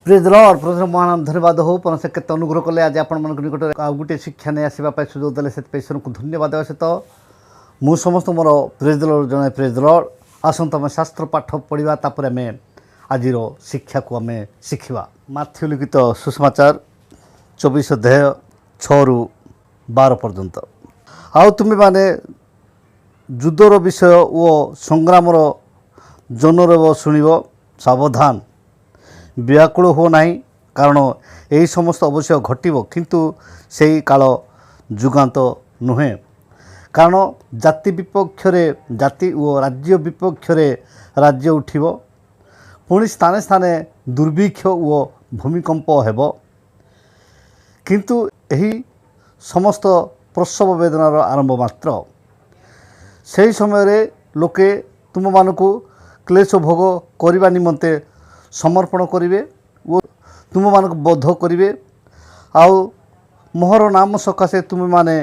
Praise Lord प्रभु महान धन्यवाद हो पर से केत अनुग्रह कले आज आपण मन निकट आ गोटे शिक्षा नहीं आसवा सुजोग देले से ईश्वर को धन्यवाद देवा सहित मु समस्त मोर प्रेज लॉर्ड जने प्रेज लॉर्ड आसंत आम शास्त्र पाठ पढ़ा तापर आम आज शिक्षा को आम शिखा माथ्यू लिखित सुसमाचार 24 अध्याय 6 ରୁ 12 पर्यंत आउ तुम्हें माने युद्धर विषय और संग्रामर जनरव शुणव सावधान व्याकुल हो नहीं कारण यही समस्त अवश्य घटव किंतु से काल जुगांत नुहे कारण जाति विपक्ष जाति और राज्य विपक्ष राज्य उठिब पुणी स्थाने स्थाने दुर्भिक्ष और भूमिकंप हेब किंतु यही समस्त प्रसव वेदनार आरंभ मात्र से समय लोके तुम मानक क्लेश भोग करने निमंते समर्पण करिवे वो तुम मानक बद्ध करिवे आउ मोहर नाम सकाशे तुम माने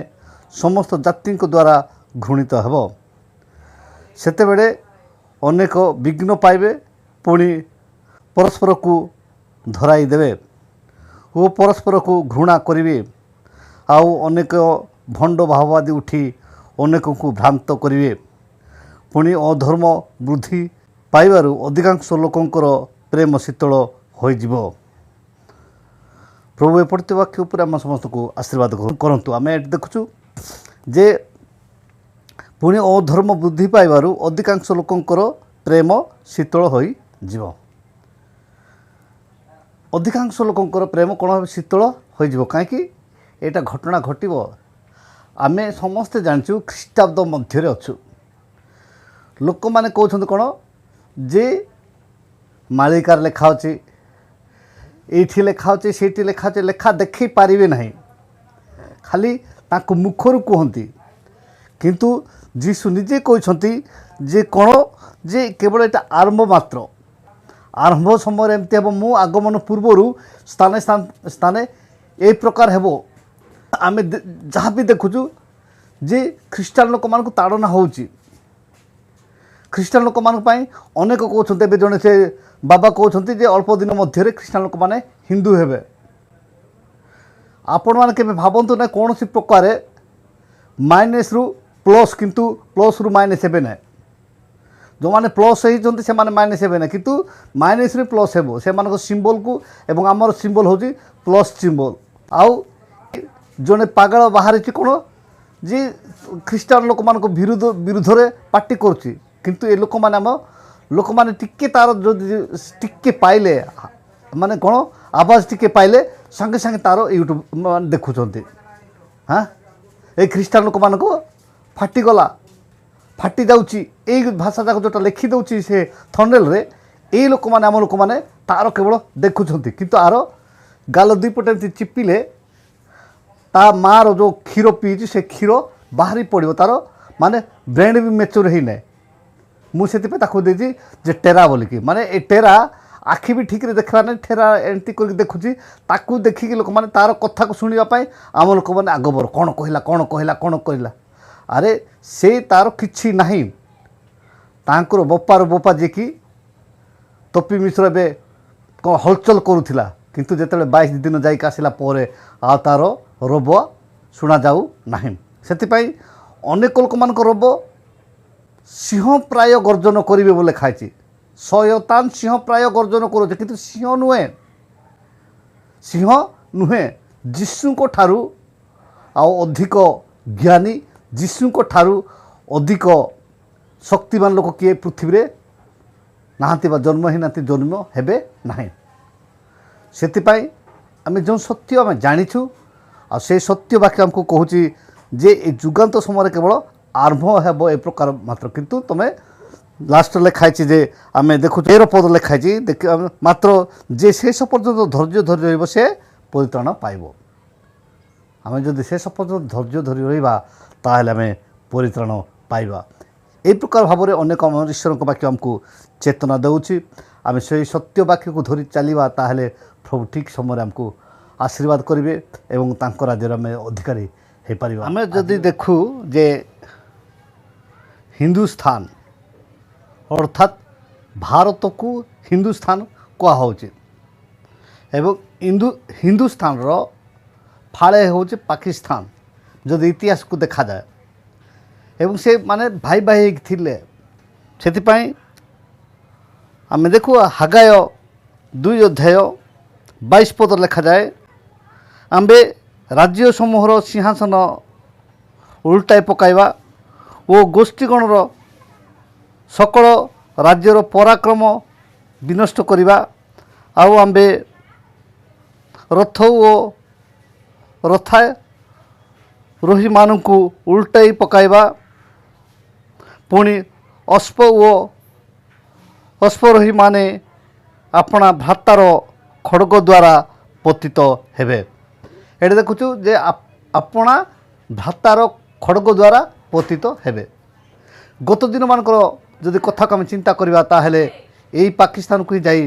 समस्त जाति द्वारा घृणित हेब सेतेबेले अनेक विघ्न पाइबे पुणी परस्पर को धराई देवे वो परस्पर को घृणा करिवे आउ अनेक भंड भाववादी उठी अनेक को भ्रांत करिवे पुणी अधर्म वृद्धि पाइबारु अधिकांश लोकंकर प्रेम शीतल हो प्रभु एपड़ते वाक्य उपर आम समस्त को आशीर्वाद करंतु आम ये देखुचु जे पुणी अधर्म वृद्धि पाइबारु अधिकांश लोकंकर प्रेम शीतल हो अधिकांश लोकंकर प्रेम कौन शीतल हो कहीं यहाँ घटना घटव आम समस्ते जानचु ख्रीष्टाब्द मध्य अच्छु लोक मैंने कहते कौन जे मालिकार लेखा अच्छी ये लेखा अच्छे से लेखा अच्छे लेखा देखी पारे ना खाली ताको मुखर कहती किंतु जीशु निजे कहते जे कौन जे केवल यहाँ आरंभ मात्र आरंभ समय एमती हे मु आगमन पूर्वर स्थाने स्थाने ए प्रकार हेब आम जहाँ भी देखुचु जे ख्रीष्टान लोक मान ताड़ना होची ख्रीष्टान लोक मान अनेक कहते जड़े से बाबा कहते जे अल्प दिन मध्य ख्रीष्टान लोक मैंने हिंदू हेबे आपण मैंने केबे भावतु ना कौन सी प्रकार माइनस रु प्लस किंतु प्लस रु माइनस हेबे ना जो मैंने प्लस होती से माइनस हेबे ना किंतु माइनस रु प्लस हेबो से मानक सिंबल को एवं आमर सिंबल होची प्लस सिंबल आउ जड़े पागल बाहरी कौन जी ख्रीष्टान लोक मान विरुद्ध विरुद्ध रे पार्टी करुच्ची किंतु ये लोक मैंने आम लोक मैंने टिके तार जो टिके पाइले माने कौन आवाज टिके पाइले संगे संगे तार यूट्यूब मान देखुंट हाँ ये ख्रीष्टान लोक मान फाटीगला फाटी जाऊँगी यही भाषा जाक जोटा लिखि दौर से थंबनेल रे यही लोक मैंने आम लोक मैंने तार केवल देखुंट किंतु आर गाल दुईपटे एमती चिपिले ता मार जो क्षीर पीची से क्षीर बाहरी पड़ो तार माने ब्रेन भी मेच्योर ही ना मुझे देती जे टेरा बोलिकी माने ए टेरा आखि भी ठीक देखा ना ठेरा एमती कर देखुची ताकू देखिकी लोक मैंने तार कथा को शुणापी आम लोक मैंने आगबर कौन कहला कौन कहला कौन कहला अरे से तार किछि नहीं तांकर बोपार बोपा जे कि तपी मिश्र ए कौन हलचल करूला किंतु जिते 22 दिन जाइक आसला आ तार रोब शुणा जाऊ नहीं से अनेक लोक मान रोब सिंह प्राय गर्जन करेंगे बोले खाई शयतान सिंह प्राय गर्जन करुचे किंतु सिंह नुहे जीशु को ठारू आउ अधिक ज्ञानी जीशु को ठारू अधिक शक्तिमान लोक किए पृथ्वी रे नाहांती बा जन्म ही नाती जन्म हेबे नहीं सेतिपाई आम जो सत्य आम जानिछु आ से सत्य वाक्य आमको कहूँ जे ए जुगांत समय केवल आरंभ हेब ए प्रकार मात्र किंतु तुम्हें लास्ट लिखाई जे आम देखु 13 पद लिखाई देख मात्र जे शेष पर्यंत धैर्य धरी रही से परित्राण पाइब आम जदि शेष पर्यंत धैर्य धरी रहा ताहले आम परित्राण पाइबा ए प्रकार भाव में अनेक ईश्वर वाक्य आमको चेतना देउछि आम से सत्य वाक्य को धरी चलवा ताहले प्रभु ठीक समय आमको आशीर्वाद करेंगे एवं तांको राज्य आम अधिकारी हो पार आम जदि देखु जे हिंदुस्तान अर्थात भारत को हिंदुस्तान कहुचे ଏବଂ ହିନ୍ଦୁସ୍ତାନର ଫାଳେ ହେଉଛି ପାକିସ୍ତାନ ଯଦି ଇତିହାସକୁ ଦେଖାଯାଏ ଏବଂ ସେ ମାନେ ଭାଇ ଭାଇ ହେଇକି ଥିଲେ। ସେଥିପାଇଁ ଆମେ ଦେଖୁ ହାଗାୟ 2 ଅଧ୍ୟାୟ 22 ପଦ ଲେଖାଯାଏ, ଆମ୍ଭେ ରାଜ୍ୟ ସମୂହର ସିଂହାସନ ଉଲଟାଇ ପକାଇବା ଓ ଗୋଷ୍ଠୀଗଣର ସକଳ ରାଜ୍ୟର ପରାକ୍ରମ ବିନଷ୍ଟ କରିବା। ଆଉ ଆମ୍ଭେ ରଥ ଓ ରଥାରୋହୀମାନଙ୍କୁ ଉଲଟାଇ ପକାଇବା, ପୁଣି ଅଶ୍ୱରୋହୀମାନେ ଆପଣା ଭ୍ରାତାର ଖଡ଼ଗ ଦ୍ୱାରା ପତିତ ହେବେ। ଏଠି ଦେଖୁଛୁ ଯେ ଆପଣା ଭ୍ରାତାର ଖଡ଼ଗ ଦ୍ୱାରା ପତିତ ହେବେ। ଗତ ଦିନମାନଙ୍କର ଯଦି କଥାକୁ ଆମେ ଚିନ୍ତା କରିବା ତାହେଲେ ଏଇ ପାକିସ୍ତାନକୁ ହିଁ ଯାଇ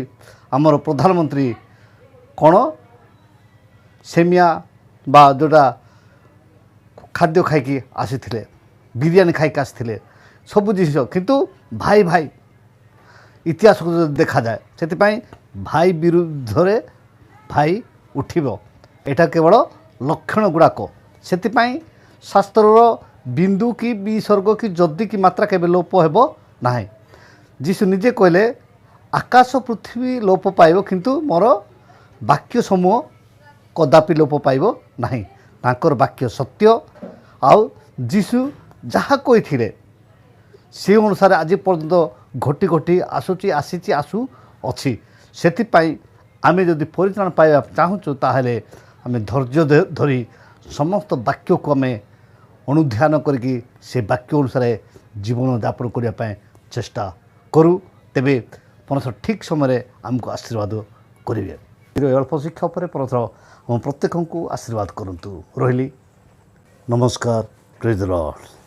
ଆମର ପ୍ରଧାନମନ୍ତ୍ରୀ କ'ଣ ସେମିଆ ବା ଯେଉଁଟା ଖାଦ୍ୟ ଖାଇକି ଆସିଥିଲେ, ବିରିୟାନୀ ଖାଇକି ଆସିଥିଲେ, ସବୁ ଜିନିଷ। କିନ୍ତୁ ଭାଇ ଭାଇ ଇତିହାସକୁ ଯଦି ଦେଖାଯାଏ, ସେଥିପାଇଁ ଭାଇ ବିରୁଦ୍ଧରେ ଭାଇ ଉଠିବ। ଏଇଟା କେବଳ ଲକ୍ଷଣ ଗୁଡ଼ାକ। ସେଥିପାଇଁ ଶାସ୍ତ୍ରର ବିନ୍ଦୁ କି ବିସର୍ଗ କି ଯଦି କି ମାତ୍ରା କେବେ ଲୋପ ହେବ ନାହିଁ। ଯୀଶୁ ନିଜେ କହିଲେ ଆକାଶ ପୃଥିବୀ ଲୋପ ପାଇବ କିନ୍ତୁ ମୋର ବାକ୍ୟ ସମୂହ କଦାପି ଲୋପ ପାଇବ ନାହିଁ। ତାଙ୍କର ବାକ୍ୟ ସତ୍ୟ। ଆଉ ଯୀଶୁ ଯାହା କହିଥିଲେ ସେ ଅନୁସାରେ ଆଜି ପର୍ଯ୍ୟନ୍ତ ଘଟି ଘଟି ଆସୁଅଛି। ସେଥିପାଇଁ ଆମେ ଯଦି ପରିତ୍ରାଣ ପାଇବା ଚାହୁଁଛୁ ତାହେଲେ ଆମେ ଧୈର୍ଯ୍ୟ ଧରି ସମସ୍ତ ବାକ୍ୟକୁ ଆମେ ଅନୁଧ୍ୟାନ କରିକି ସେ ବାକ୍ୟ ଅନୁସାରେ ଜୀବନଯାପନ କରିବା ପାଇଁ ଚେଷ୍ଟା କରୁ। ତେବେ ପରମେଶ୍ୱର ଠିକ୍ ସମୟରେ ଆମକୁ ଆଶୀର୍ବାଦ କରିବେ। ଅଳ୍ପ ଶିକ୍ଷା ଉପରେ ପରମେଶ୍ୱର ଆମ ପ୍ରତ୍ୟେକଙ୍କୁ ଆଶୀର୍ବାଦ କରନ୍ତୁ। ରହିଲି, ନମସ୍କାର, ପ୍ରେଜ୍ ଦ ଲର୍ଡ।